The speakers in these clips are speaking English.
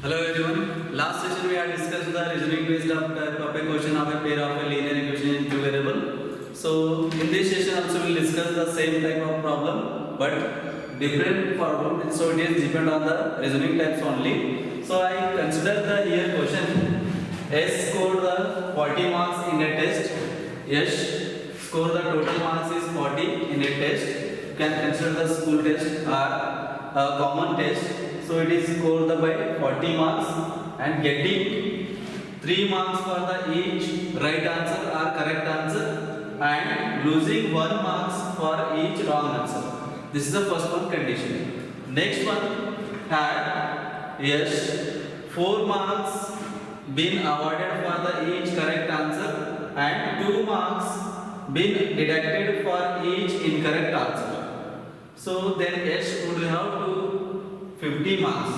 Hello everyone. Last session we had discussed the reasoning based of a question of a pair of a linear equation in two variable. So in this session also we will discuss the same type of problem but different problem. So it is depend on the reasoning types only. So I consider the here question. S scored the 40 marks in a test. Yes, score the total marks is 40 in a test. You can consider the school test or a common test. So it is scored by 40 marks and getting 3 marks for the each right answer or correct answer and losing 1 marks for each wrong answer. This is the first one condition. Next one had yes 4 marks been awarded for the each correct answer and 2 marks been deducted for each incorrect answer. So then S would have to 50 marks.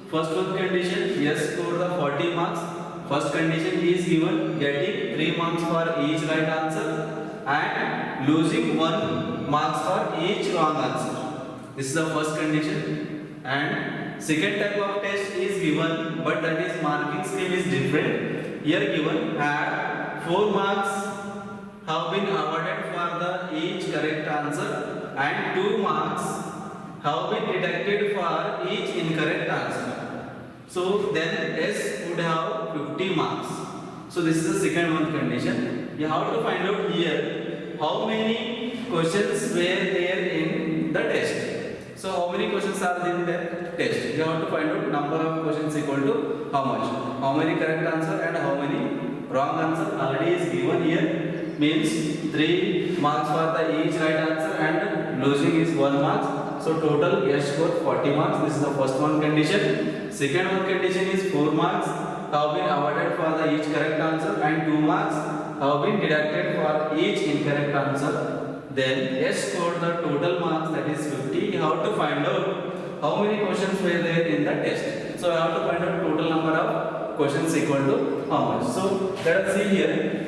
First one condition, yes scored the 40 marks. First condition is given getting 3 marks for each right answer and losing 1 marks for each wrong answer. This is the first condition. And second type of test is given, but that is marking scheme is different. Here given had 4 marks have been awarded for the each correct answer and 2 marks have been deducted for each incorrect answer. So then S would have 50 marks. So this is the second one condition. You have to find out here how many questions were there in the test. So how many questions are there in the test? You have to find out number of questions equal to how much. How many correct answer and how many wrong answer already is given here. Means 3 marks for the each right answer and losing is 1 mark. So total S score 40 marks. This is the first one condition. Second one condition is 4 marks have been awarded for the each correct answer and 2 marks have been deducted for each incorrect answer. Then S scored the total marks, that is 50. You have to find out how many questions were there in the test. So I have to find out total number of questions equal to how much. So let us see here.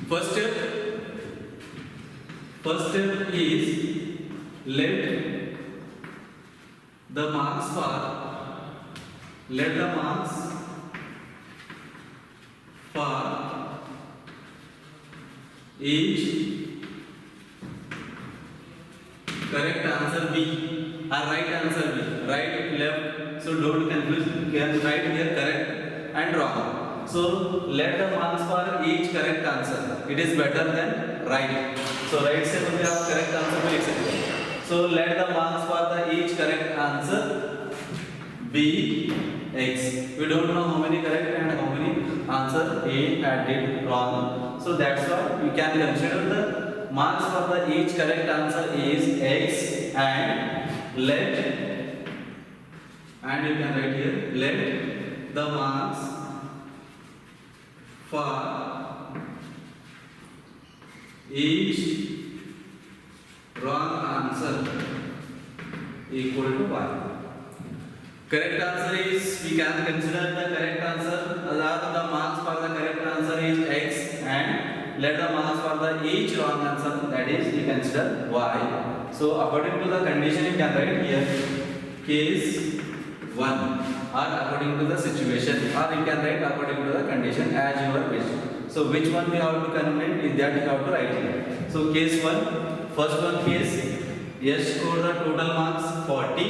First step is let the marks for each correct answer be or right answer be, right, left, so don't confuse, you can write here correct and wrong. So let the marks for each correct answer, it is better than right. So right से मुझे आप correct answer को लिख सकते हैं. So let the marks for the each correct answer be X. We don't know how many correct and how many answer A had did wrong. So that's why we can consider the marks for the each correct answer is X and let, and you can write here let the marks for each wrong answer equal to y. Correct answer is, we can consider the correct answer, the marks for the correct answer is X and let the marks for the each wrong answer, that is we consider y. So according to the condition you can write here case 1 or according to the situation, or you can write according to the condition as your wish. So which one we have to convert is that you have to write here. So case 1, first one case, yes scored the total marks 40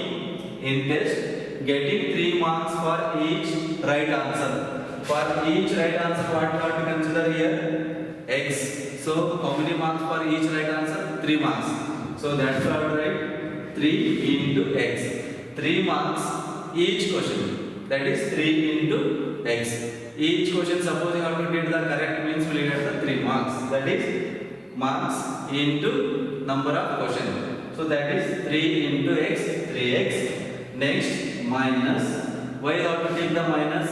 in test, getting 3 marks for each right answer. For each right answer what we have to consider here? X. So how many marks for each right answer? 3 marks. So that's why I will write 3 into X. 3 marks each question, that is 3 into X. Each question suppose you have to get the correct means we will get the 3 marks, that is marks into number of question. So that is 3 into X, 3X. Next minus, why you have to take the minus?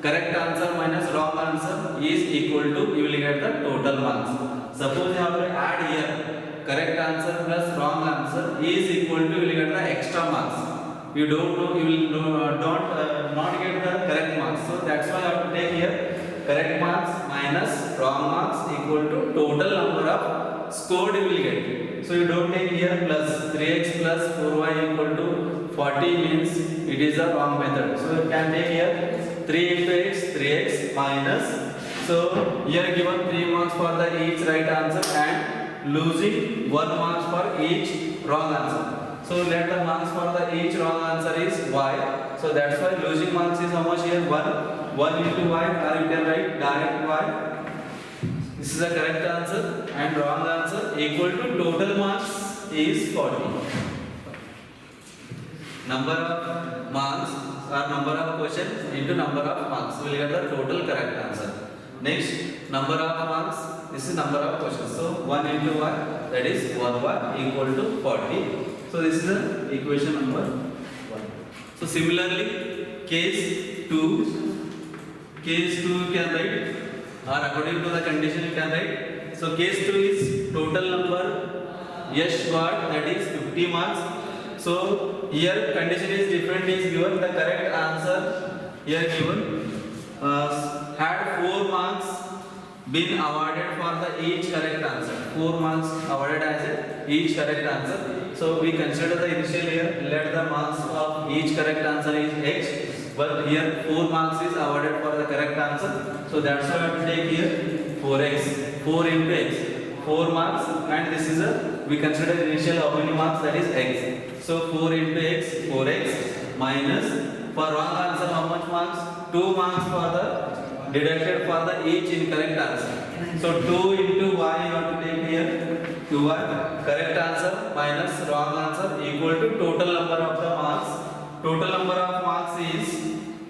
Correct answer minus wrong answer is equal to, you will get the total marks. Suppose you have to add here correct answer plus wrong answer is equal to, you will get the extra marks. You don't know, you will not get the correct marks. So that's why I have to take here correct marks minus wrong marks equal to total number of scored you will get. So you don't take here plus 3x plus 4y equal to 40 means it is the wrong method. So you can take here 3 into x, 3x minus. So here given 3 marks for the each right answer and losing 1 marks for each wrong answer. So let the marks for the each wrong answer is y. So that's why losing marks is how much here? 1. 1 into y, or you can write direct y. This is the correct answer, and wrong answer equal to total marks is 40. Number of marks or number of questions into number of marks. We will get the total correct answer. Next, number of marks. This is number of questions. So 1 into y, that is 1y equal to 40. So this is the equation number 1. So similarly, case 2 you can write, or according to the condition you can write. So case 2 is total number yes got, that is 50 marks. So here condition is different, is given the correct answer here given had 4 marks been awarded for the each correct answer. 4 marks awarded as each correct answer. So we consider the initial here, let the marks of each correct answer is x, but here 4 marks is awarded for the correct answer. So that's why I have to take here 4x, 4 into x, 4 marks, and this is we consider initial how many marks, that is x. So 4 into x, 4x minus, for wrong answer how much marks? 2 marks for the deducted for the each incorrect answer. So 2 into y you have to take here 2y, correct answer minus wrong answer equal to total number of the marks. Total number of marks is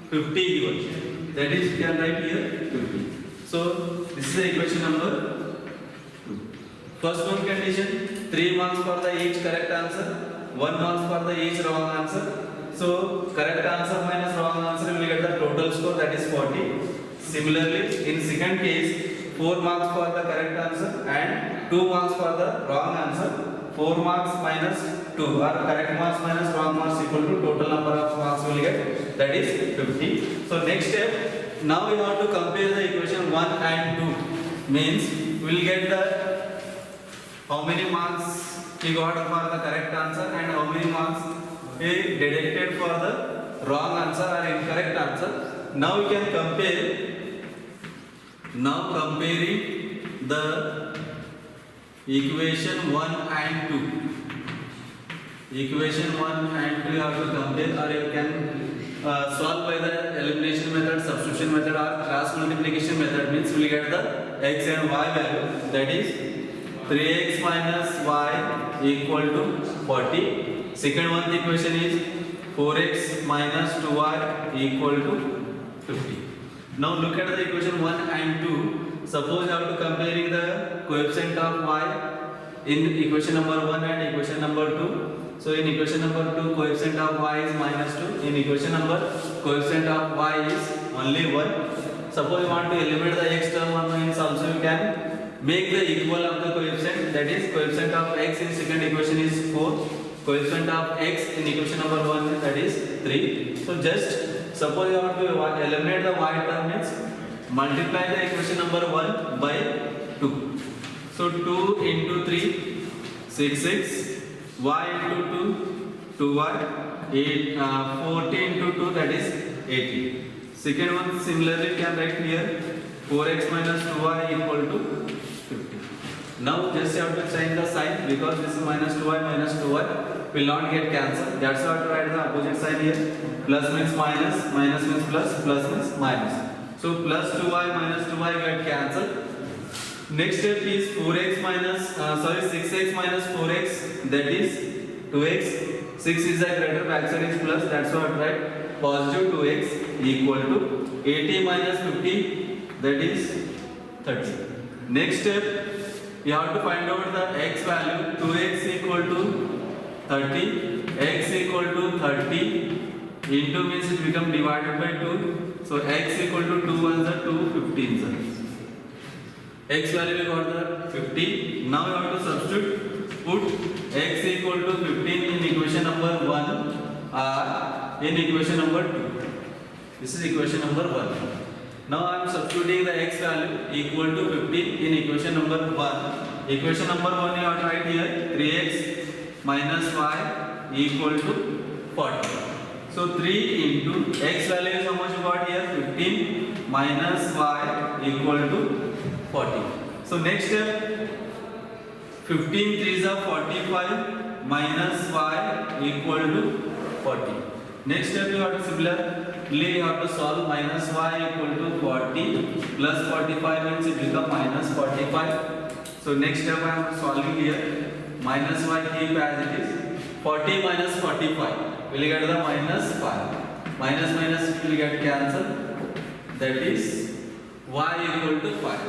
50 given. That is you can write here 50. So this is the equation number 2. First one condition, 3 marks for the each correct answer, 1 marks for the each wrong answer. So correct answer minus wrong answer we will get the total score, that is 40. Similarly, in second case, 4 marks for the correct answer and 2 marks for the wrong answer. 4 marks minus 2, or correct marks minus wrong marks equal to total number of marks we will get, that is 50. So next step, now we have to compare the equation 1 and 2. Means we will get the how many marks he got for the correct answer and how many marks he deducted for the wrong answer or incorrect answer. Now we can compare. Now comparing the equation 1 and 2. Equation 1 and 2 you have to compare, or you can solve by the elimination method, substitution method, or cross multiplication method. Means we will get the x and y value, that is 3x minus y equal to 40. Second one the equation is 4x minus 2y equal to 50. Now look at the equation 1 and 2. Suppose you have to comparing the coefficient of y in equation number 1 and equation number 2. So in equation number 2 coefficient of y is minus 2. In equation number coefficient of y is only 1. Suppose you want to eliminate the x term, means also you can make the equal of the coefficient, that is coefficient of x in second equation is 4. Coefficient of x in equation number 1, that is 3. So just suppose you have to eliminate the y term, means multiply the equation number 1 by 2. So 2 into 3, 6x, y into 2, 2y, 40 into 2, that is 80. Second one similarly you can write here 4x minus 2y equal to 50. Now just you have to change the sign, because this is minus 2y will not get cancelled. That's why I have to write the opposite sign here. Plus means minus, minus means plus, plus means minus. So plus 2y minus 2y get cancelled. Next step is 6x minus 4x, that is 2x. 6 is the greater, backside is plus, that's why I have to write positive 2x equal to 80 minus 50, that is 30. Next step, you have to find out the x value. 2x equal to 30, x equal to 30 into means it become divided by 2. So x equal to 2 ones are 2, 15s. X value we got the 50. Now you have to substitute, put x equal to 15 in equation number 1 or in equation number 2. This is equation number 1. Now I am substituting the x value equal to 15 in equation number 1. Equation number 1 you have to write here 3x minus y equal to 40. So 3 into x value is how much you got here? 15 minus y equal to 40. So next step, 15 3s are 45 minus y equal to 40. Next step you have to similarly you have to solve minus y equal to 40 plus 45 means it become minus 45. So next step I am solving here. Minus y keep as it is. 40 minus 45 will get the minus 5. Minus minus will get cancelled. That is y equal to 5.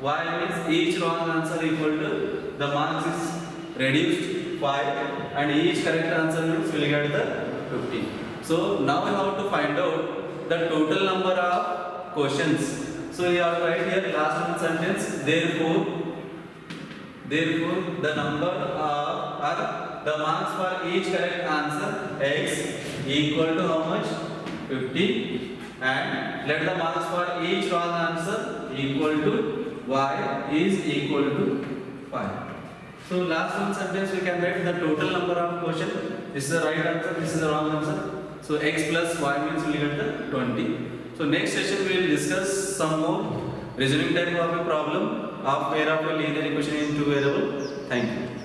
Y means each wrong answer equal to the marks is reduced 5 and each correct answer means will get the 15. So now we have to find out the total number of questions. So you have to write here last one sentence. Therefore the number of the marks for each correct answer x equal to how much? 50, and let the marks for each wrong answer equal to y is equal to 5. So last one sentence we can write the total number of question. This is the right answer, this is the wrong answer. So x plus y means we will get the 20. So next session we will discuss some more reasoning type of a problem of pair of a linear equation in two variable. Thank you.